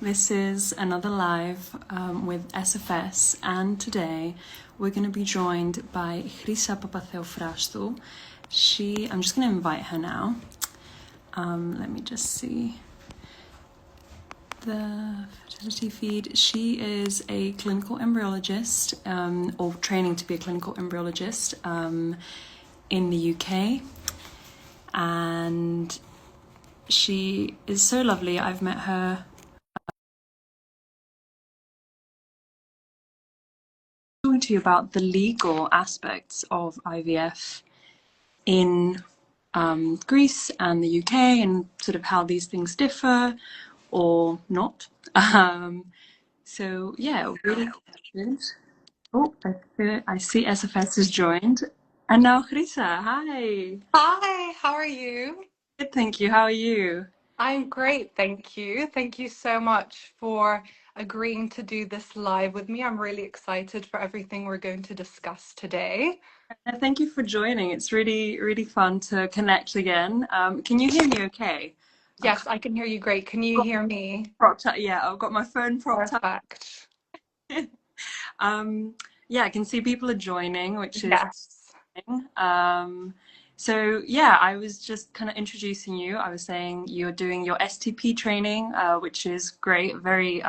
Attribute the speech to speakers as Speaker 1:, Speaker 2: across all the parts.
Speaker 1: This is another live with SFS, and today we're going to be joined by Chrysa Papatheofrastou. I'm just going to invite her now. Let me just see the fertility feed. She is a clinical embryologist, or training to be a clinical embryologist in the UK, and she is so lovely. I've met her. Talking to you about the legal aspects of IVF in Greece and the UK, and sort of how these things differ or not. So yeah, really good. Oh, I see SFS has joined, and now Chrysa. Hi.
Speaker 2: Hi, how are you?
Speaker 1: Good, thank you. How are you?
Speaker 2: I'm great, thank you. Thank you so much for agreeing to do this live with me. I'm really excited for everything we're going to discuss today.
Speaker 1: Thank you for joining. It's really, really fun to connect again. Can you hear me okay?
Speaker 2: Yes, I can hear you great. Can you hear me?
Speaker 1: Propped up. Yeah, I've got my phone propped up.
Speaker 2: Perfect.
Speaker 1: Yeah, I can see people are joining, which is
Speaker 2: Yes.
Speaker 1: exciting. So yeah, I was just kind of introducing you. I was saying you're doing your STP training, which is great, very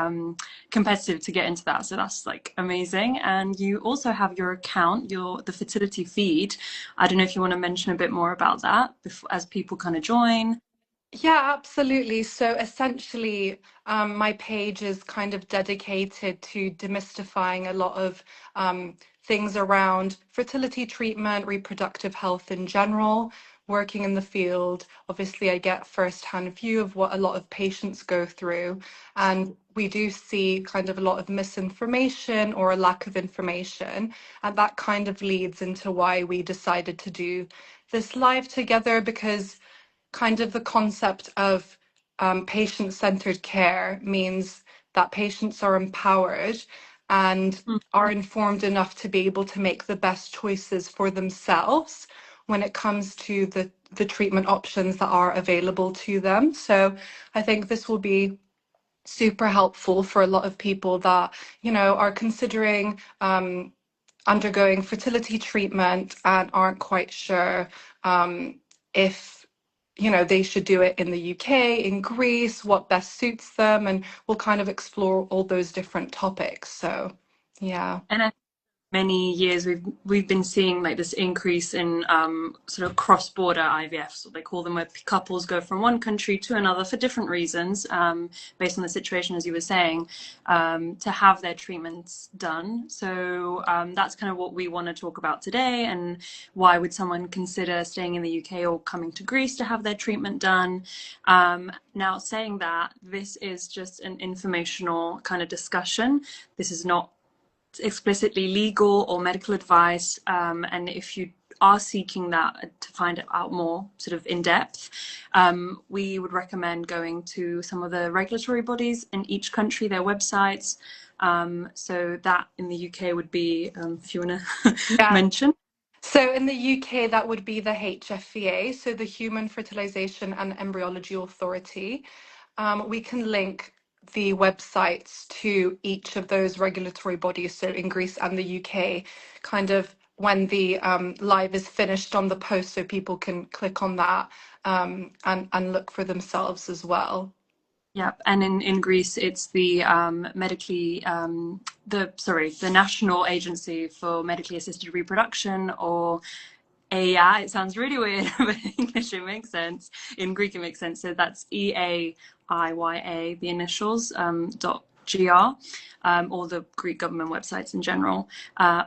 Speaker 1: competitive to get into that. So that's like amazing. And you also have your account, the fertility feed. I don't know if you want to mention a bit more about that before, as people kind of join.
Speaker 2: Yeah, absolutely. So essentially, my page is kind of dedicated to demystifying a lot of things around fertility treatment, reproductive health in general, working in the field. Obviously, I get first-hand view of what a lot of patients go through, and we do see kind of a lot of misinformation or a lack of information, and that kind of leads into why we decided to do this live together because kind of the concept of patient-centered care means that patients are empowered and are informed enough to be able to make the best choices for themselves when it comes to the treatment options that are available to them. So I think this will be super helpful for a lot of people that, are considering undergoing fertility treatment and aren't quite sure if they should do it in the UK, in Greece, what best suits them, and we'll kind of explore all those different topics. So, yeah.
Speaker 1: And many years we've been seeing like this increase in sort of cross-border IVF, so they call them, where couples go from one country to another for different reasons, based on the situation, as you were saying, to have their treatments done. So that's kind of what we want to talk about today, and why would someone consider staying in the UK or coming to Greece to have their treatment done. Now, saying that, this is just an informational kind of discussion. This is not explicitly legal or medical advice, and if you are seeking that to find out more sort of in depth, we would recommend going to some of the regulatory bodies in each country, their websites. So that in the UK would be, if you want to
Speaker 2: Yeah.
Speaker 1: mention.
Speaker 2: So in the UK, that would be the HFEA, so the Human Fertilization and Embryology Authority. We can link the websites to each of those regulatory bodies. So in Greece and the UK, kind of when the live is finished on the post, so people can click on that and look for themselves as well.
Speaker 1: Yeah, and in Greece, it's the the National Agency for Medically Assisted Reproduction, or AIA. It sounds really weird, but in English it makes sense. In Greek it makes sense. So that's EAIYA, the initials, .gr, or the Greek government websites in general.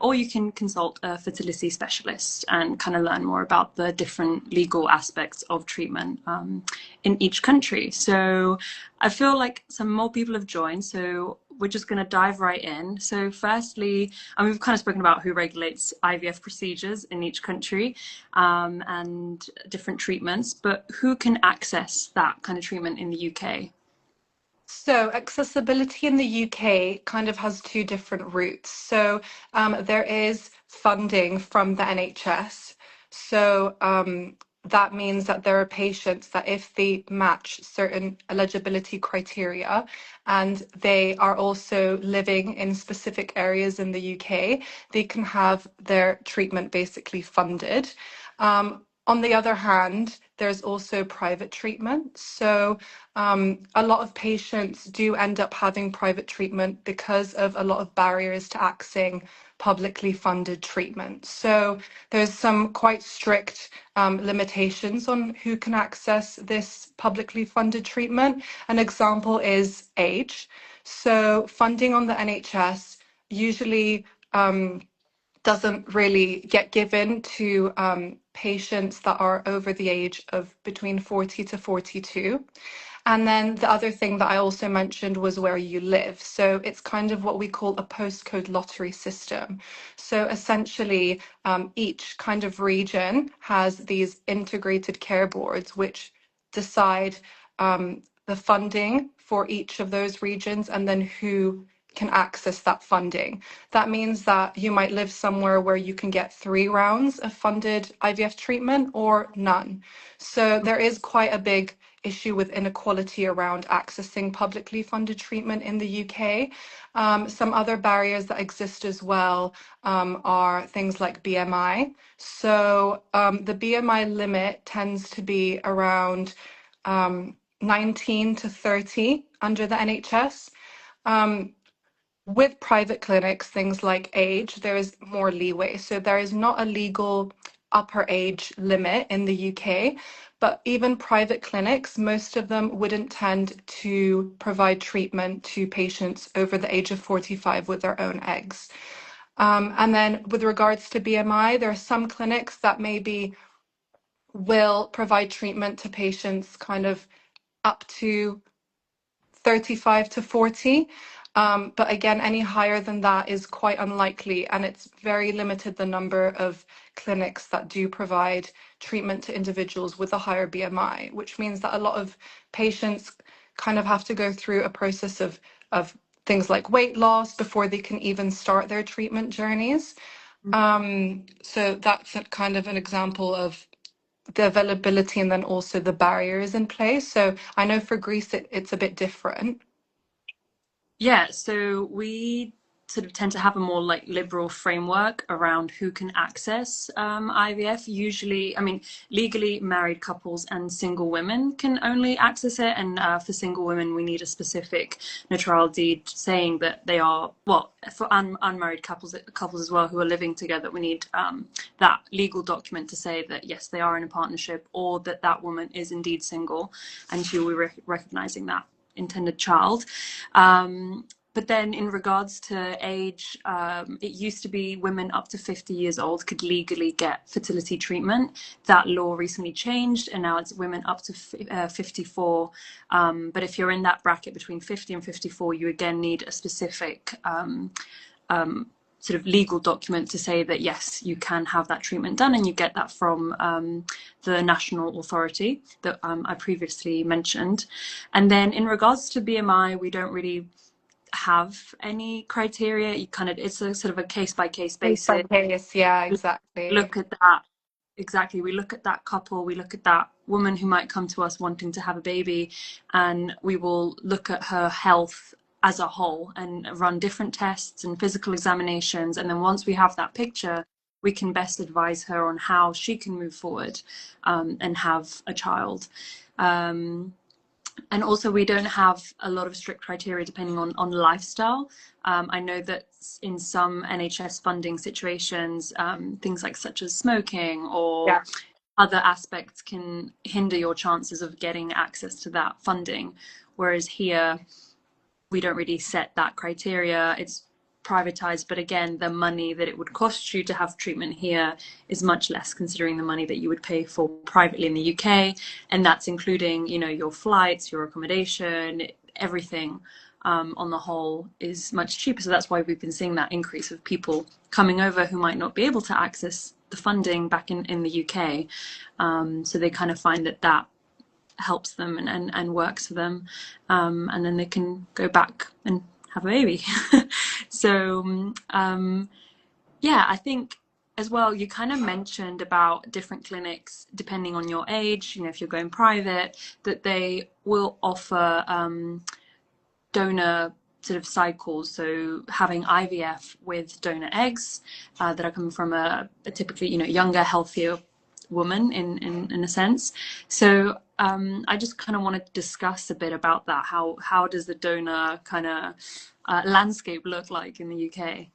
Speaker 1: Or you can consult a fertility specialist and kind of learn more about the different legal aspects of treatment in each country. So I feel like some more people have joined, so we're just going to dive right in. So firstly, and we've kind of spoken about who regulates IVF procedures in each country, and different treatments, but who can access that kind of treatment in the UK?
Speaker 2: So accessibility in the UK kind of has two different routes. So there is funding from the NHS. So that means that there are patients that if they match certain eligibility criteria and they are also living in specific areas in the UK, they can have their treatment basically funded. On the other hand, there's also private treatment. So a lot of patients do end up having private treatment because of a lot of barriers to accessing publicly funded treatment. So there's some quite strict limitations on who can access this publicly funded treatment. An example is age. So funding on the NHS usually doesn't really get given to patients that are over the age of between 40 to 42. And then the other thing that I also mentioned was where you live. So it's kind of what we call a postcode lottery system. So essentially, each kind of region has these integrated care boards which decide the funding for each of those regions and then who can access that funding. That means that you might live somewhere where you can get 3 rounds of funded IVF treatment or none. So there is quite a big issue with inequality around accessing publicly funded treatment in the UK. Some other barriers that exist as well are things like BMI. So the BMI limit tends to be around 19 to 30 under the NHS. With private clinics, things like age, there is more leeway. So there is not a legal upper age limit in the UK, but even private clinics, most of them wouldn't tend to provide treatment to patients over the age of 45 with their own eggs. And then with regards to BMI, there are some clinics that maybe will provide treatment to patients kind of up to 35 to 40. But again, any higher than that is quite unlikely, and it's very limited the number of clinics that do provide treatment to individuals with a higher BMI, which means that a lot of patients kind of have to go through a process of things like weight loss before they can even start their treatment journeys. So that's kind of an example of the availability and then also the barriers in place. So I know for Greece, it's a bit different.
Speaker 1: Yeah, so we sort of tend to have a more like liberal framework around who can access IVF. Usually, I mean, legally married couples and single women can only access it. And for single women, we need a specific notarial deed saying that they are, well, for unmarried couples as well who are living together, we need that legal document to say that, yes, they are in a partnership or that that woman is indeed single and she will be recognizing that intended child. But then in regards to age, it used to be women up to 50 years old could legally get fertility treatment. That law recently changed and now it's women up to 54. But if you're in that bracket between 50 and 54, you again need a specific sort of legal document to say that yes, you can have that treatment done, and you get that from the national authority that I previously mentioned. And then in regards to BMI, we don't really have any criteria. You kind of, it's a sort of a case by case basis.
Speaker 2: Case by case, yeah, exactly.
Speaker 1: Look at that. Exactly. We look at that couple, we look at that woman who might come to us wanting to have a baby, and we will look at her health as a whole and run different tests and physical examinations. And then once we have that picture, we can best advise her on how she can move forward and have a child. And also we don't have a lot of strict criteria depending on lifestyle. I know that in some NHS funding situations, things like such as smoking or other aspects can hinder your chances of getting access to that funding. Whereas here, we don't really set that criteria. It's privatized, but again, the money that it would cost you to have treatment here is much less considering the money that you would pay for privately in the UK. And that's including, you know, your flights, your accommodation, everything on the whole is much cheaper. So that's why we've been seeing that increase of people coming over who might not be able to access the funding back in the UK. So they kind of find that helps them and works for them, and then they can go back and have a baby. So yeah, I think as well, you kind of mentioned about different clinics, depending on your age, you know, if you're going private, that they will offer donor sort of cycles. So having IVF with donor eggs that are coming from a typically, you know, younger, healthier woman in a sense. So I just kind of want to discuss a bit about that. How does the donor kind of landscape look like in the UK?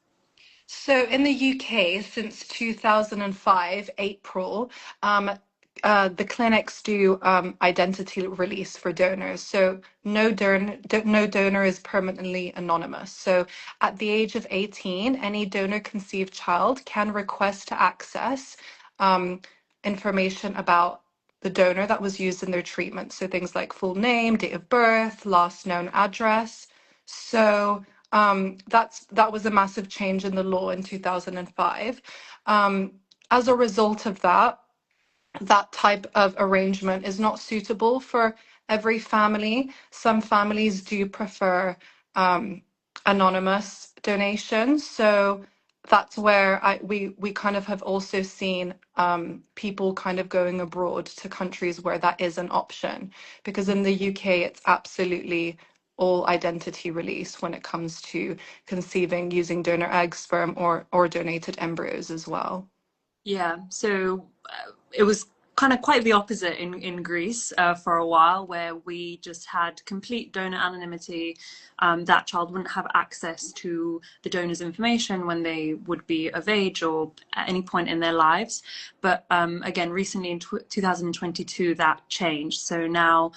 Speaker 2: So in the UK, since 2005, April, the clinics do identity release for donors. So no donor is permanently anonymous. So at the age of 18, any donor conceived child can request to access information about the donor that was used in their treatment. So things like full name, date of birth, last known address. So that was a massive change in the law in 2005. As a result of that, that type of arrangement is not suitable for every family. Some families do prefer anonymous donations. So that's where we kind of have also seen people kind of going abroad to countries where that is an option. Because in the UK, it's absolutely all identity release when it comes to conceiving using donor egg, sperm, or donated embryos as well.
Speaker 1: Yeah, so it was kind of quite the opposite in Greece for a while, where we just had complete donor anonymity. That child wouldn't have access to the donor's information when they would be of age or at any point in their lives. But again, recently in 2022, that changed. So now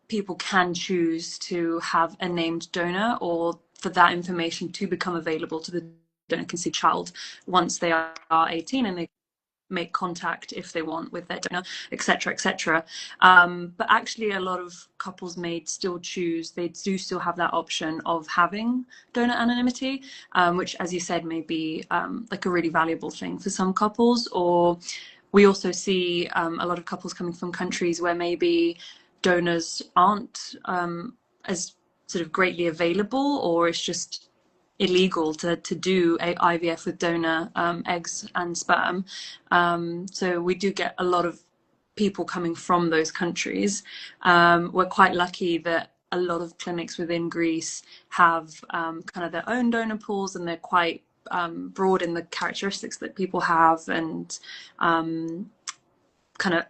Speaker 1: people can choose to have a named donor, or for that information to become available to the donor conceived child once they are 18, and they make contact if they want with their donor, etc., etc. But actually, a lot of couples may still choose, they do still have that option of having donor anonymity, which, as you said, may be like a really valuable thing for some couples. Or we also see a lot of couples coming from countries where maybe donors aren't as sort of greatly available, or it's just illegal to do IVF with donor eggs and sperm. So we do get a lot of people coming from those countries. We're quite lucky that a lot of clinics within Greece have kind of their own donor pools, and they're quite broad in the characteristics that people have, and kind of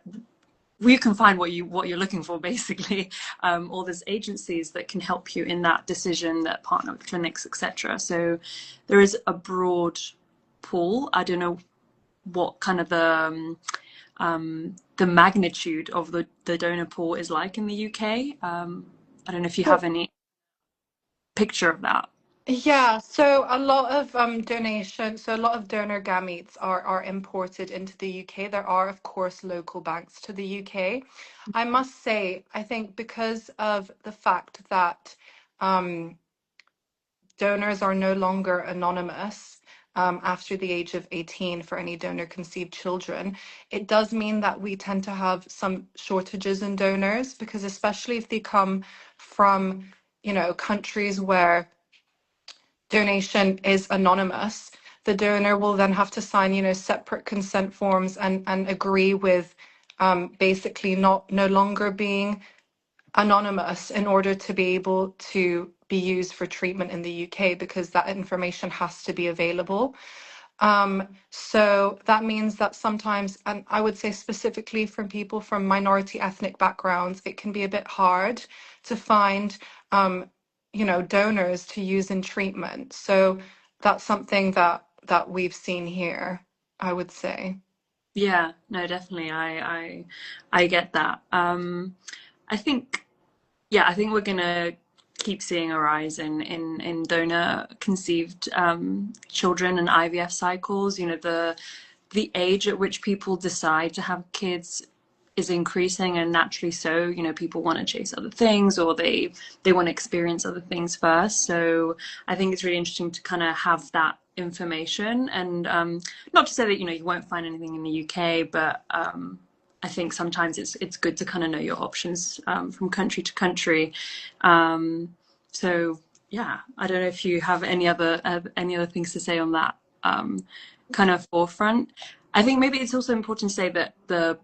Speaker 1: you can find what you're looking for, basically. All these agencies that can help you in that decision, that partner with clinics, etc. So there is a broad pool. I don't know what kind of the magnitude of the donor pool is like in the UK. I don't know if you have any picture of that.
Speaker 2: Yeah, so a lot of donations, so a lot of donor gametes are imported into the UK. There are, of course, local banks to the UK. I must say, I think because of the fact that donors are no longer anonymous after the age of 18 for any donor conceived children, it does mean that we tend to have some shortages in donors, because especially if they come from, you know, countries where donation is anonymous, the donor will then have to sign, you know, separate consent forms and agree with basically no longer being anonymous in order to be able to be used for treatment in the UK, because that information has to be available. So that means that sometimes, and I would say specifically from people from minority ethnic backgrounds, it can be a bit hard to find, you know, donors to use in treatment. So that's something that we've seen here, I would say.
Speaker 1: Yeah, no, definitely. I get that. I think, yeah, I think we're gonna keep seeing a rise in donor conceived children and IVF cycles. You know, the age at which people decide to have kids is increasing, and naturally so. You know, people want to chase other things, or they want to experience other things first. So I think it's really interesting to kind of have that information, and not to say that, you know, you won't find anything in the UK, but I think sometimes it's good to kind of know your options from country to country. So yeah, I don't know if you have any other things to say on that kind of forefront. I think maybe it's also important to say that the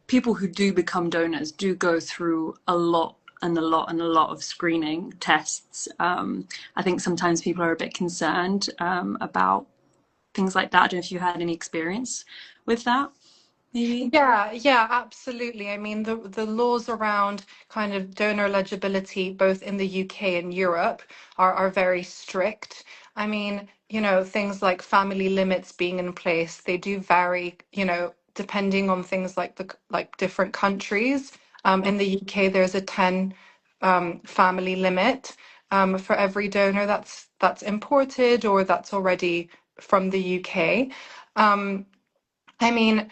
Speaker 1: people who do become donors do go through a lot of screening tests. I think sometimes people are a bit concerned about things like that. I don't know if you had any experience with that, maybe.
Speaker 2: Yeah, absolutely. I mean, the laws around kind of donor eligibility, both in the UK and Europe, are very strict. I mean, things like family limits being in place, they do vary, depending on things like different countries. In the UK, there's a 10 family limit for every donor that's imported or that's already from the UK. I mean,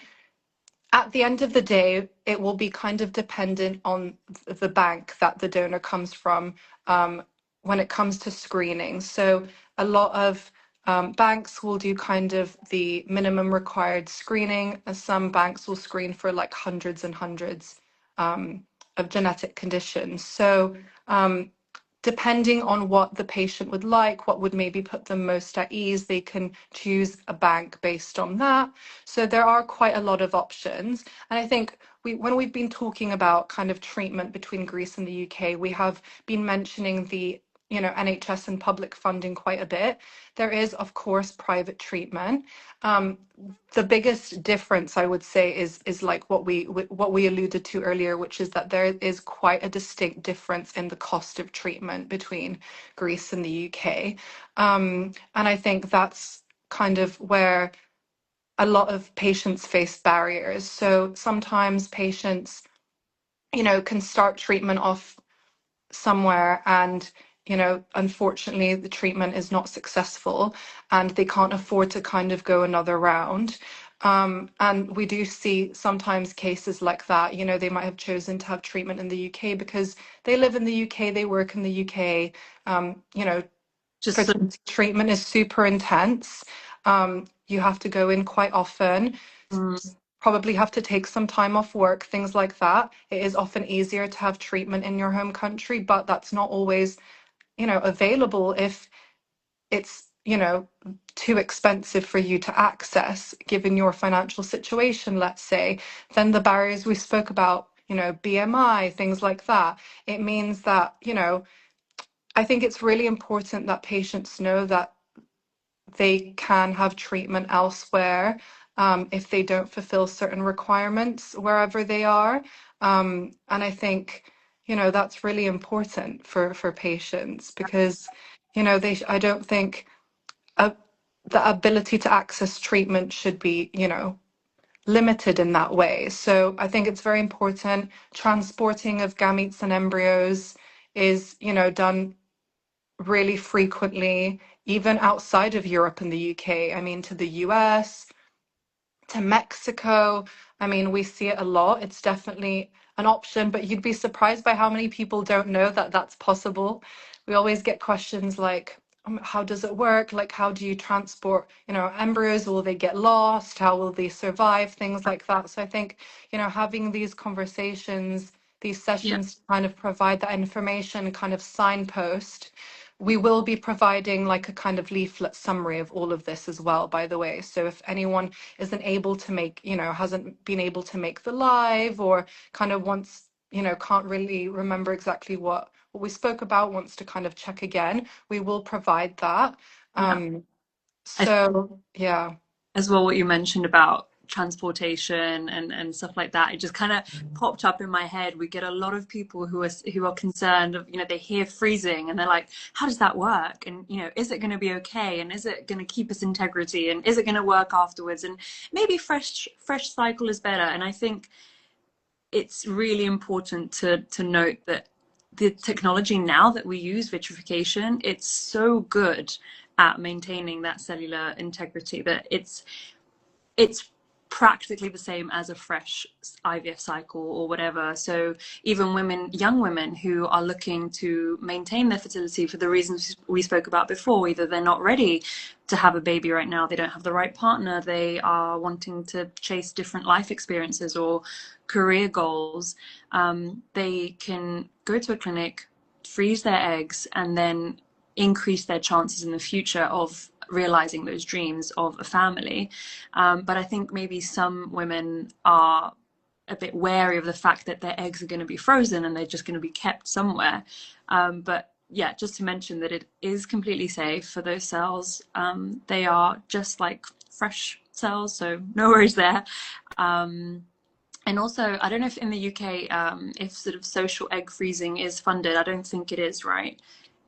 Speaker 2: at the end of the day, it will be kind of dependent on the bank that the donor comes from when it comes to screening. So a lot of banks will do kind of the minimum required screening, and some banks will screen for like hundreds and hundreds of genetic conditions. So depending on what the patient would like, what would maybe put them most at ease, they can choose a bank based on that. So there are quite a lot of options. And I think when we've been talking about kind of treatment between Greece and the UK, we have been mentioning the NHS and public funding quite a bit. There is, of course, private treatment. The biggest difference, I would say, is like what we alluded to earlier, which is that there is quite a distinct difference in the cost of treatment between Greece and the UK. And I think that's kind of where a lot of patients face barriers. So sometimes patients, can start treatment off somewhere and unfortunately the treatment is not successful and they can't afford to kind of go another round. And we do see sometimes cases like that. They might have chosen to have treatment in the UK because they live in the UK, they work in the UK.
Speaker 1: Just
Speaker 2: Fertility treatment is super intense. You have to go in quite often, probably have to take some time off work, things like that. It is often easier to have treatment in your home country, but that's not always, available if it's, too expensive for you to access, given your financial situation, let's say. Then the barriers we spoke about, BMI, things like that. It means that, I think it's really important that patients know that they can have treatment elsewhere if they don't fulfill certain requirements wherever they are. And I think, that's really important for patients because, I don't think uh, the ability to access treatment should be, limited in that way. So I think it's very important. Transporting of gametes and embryos is, done really frequently, even outside of Europe and the UK. I mean, to the US, to Mexico. I mean, we see it a lot. It's definitely an option, but you'd be surprised by how many people don't know that that's possible. We always get questions like, how does it work? Like, how do you transport, embryos? Will they get lost? How will they survive? Things like that. So I think, having these conversations, these
Speaker 1: yeah.
Speaker 2: sessions kind of provide that information, kind of signpost. We will be providing like a kind of leaflet summary of all of this as well, by the way. So if anyone isn't able to make, hasn't been able to make the live or kind of wants, can't really remember exactly what we spoke about, wants to kind of check again, we will provide that.
Speaker 1: Yeah.
Speaker 2: So yeah.
Speaker 1: As well, what you mentioned about transportation and stuff like that, it just kind of popped up in my head. We get a lot of people who are concerned of, they hear freezing and they're like, how does that work? And is it going to be okay? And is it going to keep its integrity? And is it going to work afterwards? And maybe fresh cycle is better. And I think it's really important to note that the technology now that we use, vitrification, it's so good at maintaining that cellular integrity that it's practically the same as a fresh IVF cycle or whatever. So even young women who are looking to maintain their fertility for the reasons we spoke about before, either they're not ready to have a baby right now, they don't have the right partner, they are wanting to chase different life experiences or career goals, they can go to a clinic, freeze their eggs, and then increase their chances in the future of realizing those dreams of a family. But I think maybe some women are a bit wary of the fact that their eggs are going to be frozen and they're just going to be kept somewhere. But yeah, just to mention that it is completely safe for those cells. They are just like fresh cells, so no worries there. And also, I don't know if in the UK, if sort of social egg freezing is funded. I don't think it is, right?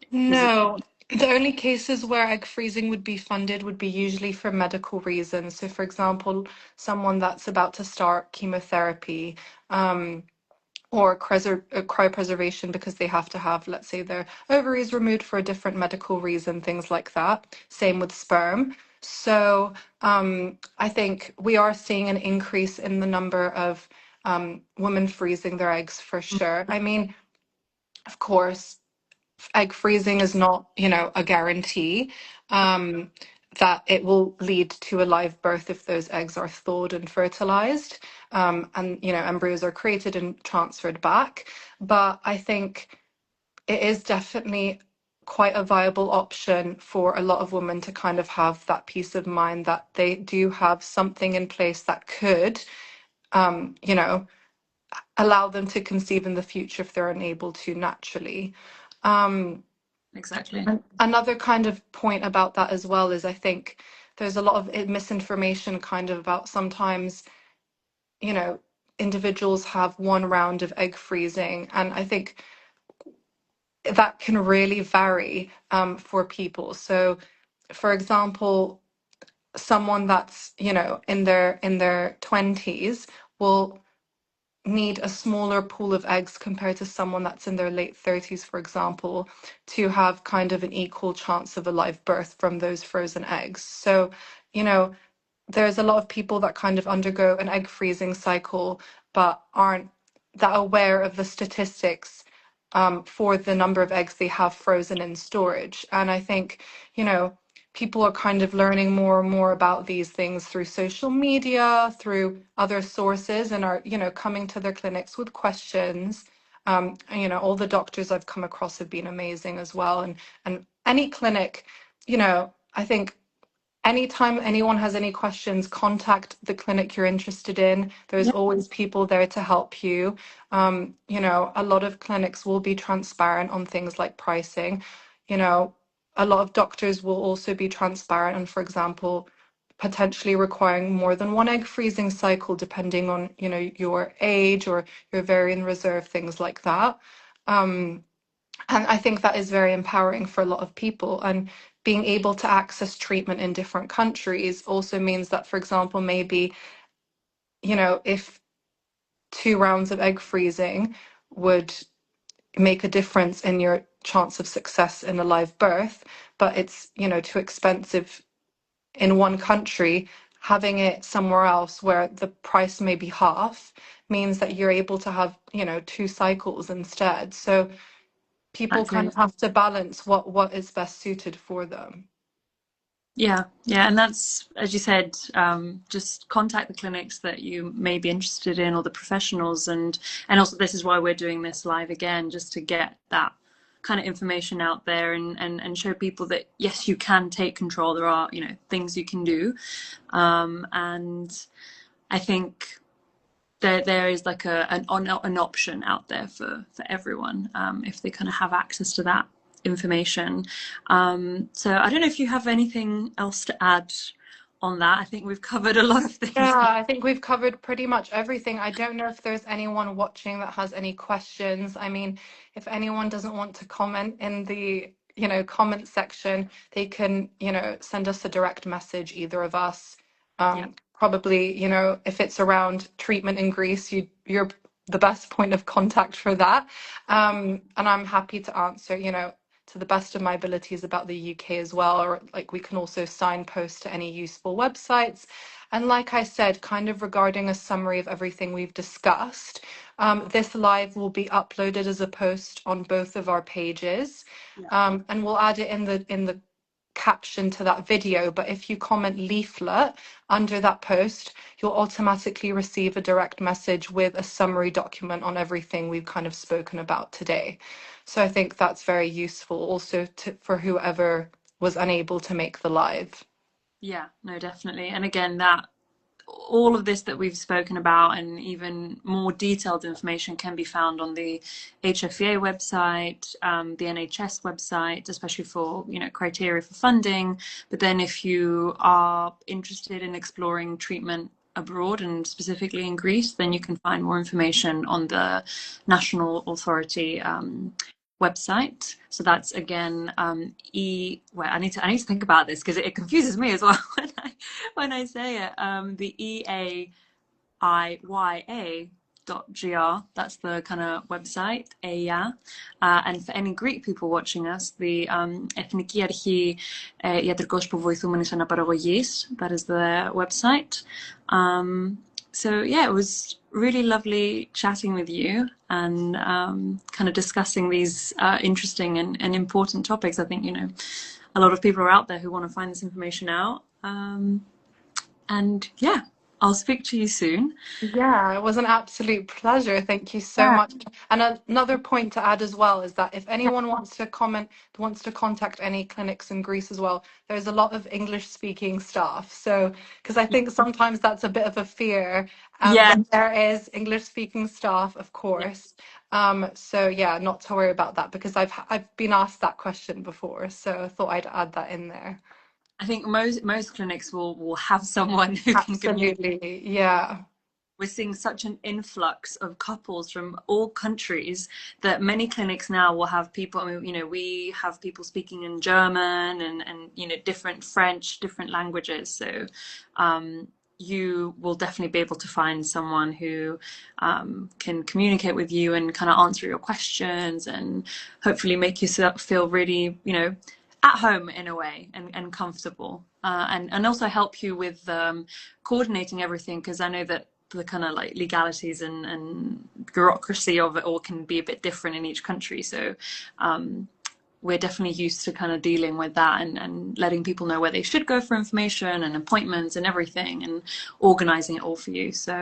Speaker 1: Is it?
Speaker 2: No, the only cases where egg freezing would be funded would be usually for medical reasons. So, for example, someone that's about to start chemotherapy, or cryopreservation because they have to have, let's say, their ovaries removed for a different medical reason, things like that. Same with sperm. So I think we are seeing an increase in the number of women freezing their eggs for sure. I mean, of course, egg freezing is not, a guarantee that it will lead to a live birth if those eggs are thawed and fertilized, and embryos are created and transferred back. But I think it is definitely quite a viable option for a lot of women to kind of have that peace of mind that they do have something in place that could, you know, allow them to conceive in the future if they're unable to naturally.
Speaker 1: Exactly.
Speaker 2: Another kind of point about that as well is I think there's a lot of misinformation kind of about sometimes, individuals have one round of egg freezing, and I think that can really vary for people. So, for example, someone that's, in their 20s will need a smaller pool of eggs compared to someone that's in their late 30s, for example, to have kind of an equal chance of a live birth from those frozen eggs. So, you know, there's a lot of people that kind of undergo an egg freezing cycle but aren't that aware of the statistics for the number of eggs they have frozen in storage. And I think, people are kind of learning more and more about these things through social media, through other sources, and are, coming to their clinics with questions. All the doctors I've come across have been amazing as well. And any clinic, I think anytime anyone has any questions, contact the clinic you're interested in. There's
Speaker 1: Yeah,
Speaker 2: always people there to help you. A lot of clinics will be transparent on things like pricing. A lot of doctors will also be transparent on, for example, potentially requiring more than one egg freezing cycle, depending on, your age or your ovarian reserve, things like that. And I think that is very empowering for a lot of people. And being able to access treatment in different countries also means that, for example, maybe, if 2 rounds of egg freezing would make a difference in your chance of success in a live birth, but it's, too expensive in one country, having it somewhere else where the price may be half means that you're able to have, 2 cycles instead. So people kind
Speaker 1: exactly.
Speaker 2: of have to balance what is best suited for them.
Speaker 1: Yeah, yeah, and that's, as you said, just contact the clinics that you may be interested in or the professionals, and also this is why we're doing this live again, just to get that kind of information out there and show people that yes, you can take control. There are, things you can do, and I think there is like an option out there for everyone, if they kind of have access to that information. So I don't know if you have anything else to add on that. I think we've covered a lot of things.
Speaker 2: Yeah, I think we've covered pretty much everything. I don't know if there's anyone watching that has any questions. I mean, if anyone doesn't want to comment in the, comment section, they can, send us a direct message, either of us.
Speaker 1: Yeah,
Speaker 2: Probably, if it's around treatment in Greece, you're the best point of contact for that. And I'm happy to answer, to the best of my abilities about the UK as well, or like we can also signpost to any useful websites. And like I said, kind of regarding a summary of everything we've discussed, this live will be uploaded as a post on both of our pages,
Speaker 1: yeah,
Speaker 2: and we'll add it in the caption to that video. But if you comment leaflet under that post, you'll automatically receive a direct message with a summary document on everything we've kind of spoken about today. So I think that's very useful also for whoever was unable to make the live.
Speaker 1: Yeah, no, definitely. And again, that all of this that we've spoken about and even more detailed information can be found on the HFEA website, the NHS website, especially for, you know, criteria for funding. But then if you are interested in exploring treatment abroad and specifically in Greece, then you can find more information on the National Authority website. So that's again well, I need to think about this because it confuses me as well when I say it. The EAIYA.gr, that's the kind of website, EIA. And for any Greek people watching us, the Ethniική Αρχή Ιατρικός που Βοηθούμενης Αναπαραγωγής, that is the website. So yeah, it was really lovely chatting with you and kind of discussing these interesting and important topics. I think, you know, a lot of people are out there who want to find this information out. And yeah, I'll speak to you soon.
Speaker 2: Yeah, it was an absolute pleasure. Thank you so much. And another point to add as well is that if anyone wants to contact any clinics in Greece as well, there's a lot of English speaking staff. So, because I think sometimes that's a bit of a fear,
Speaker 1: Yeah.
Speaker 2: but there is English speaking staff, of
Speaker 1: Yeah.
Speaker 2: course. So yeah, not to worry about that because I've been asked that question before, so I thought I'd add that in there.
Speaker 1: I think most clinics will have someone who can communicate.
Speaker 2: Absolutely, yeah.
Speaker 1: We're seeing such an influx of couples from all countries that many clinics now will have people. I mean, you know, we have people speaking in German and you know, different French, different languages. So you will definitely be able to find someone who can communicate with you and kind of answer your questions and hopefully make you feel really, you know, at home in a way and comfortable, and also help you with coordinating everything, because I know that the kind of like legalities and bureaucracy of it all can be a bit different in each country. So we're definitely used to kind of dealing with that and letting people know where they should go for information and appointments and everything and organizing it all for you. So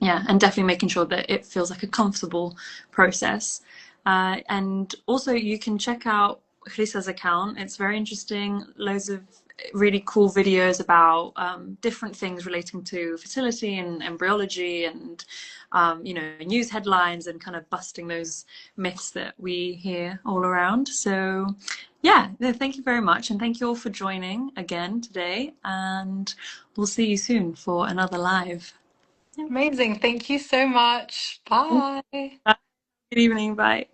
Speaker 1: yeah, and definitely making sure that it feels like a comfortable process. And also you can check out Chrysa's account. It's very interesting. Loads of really cool videos about different things relating to fertility and embryology and you know, news headlines and kind of busting those myths that we hear all around. So yeah, thank you very much, and thank you all for joining again today, and we'll see you soon for another live.
Speaker 2: Amazing. Thank you so much. Bye.
Speaker 1: Good evening. Bye.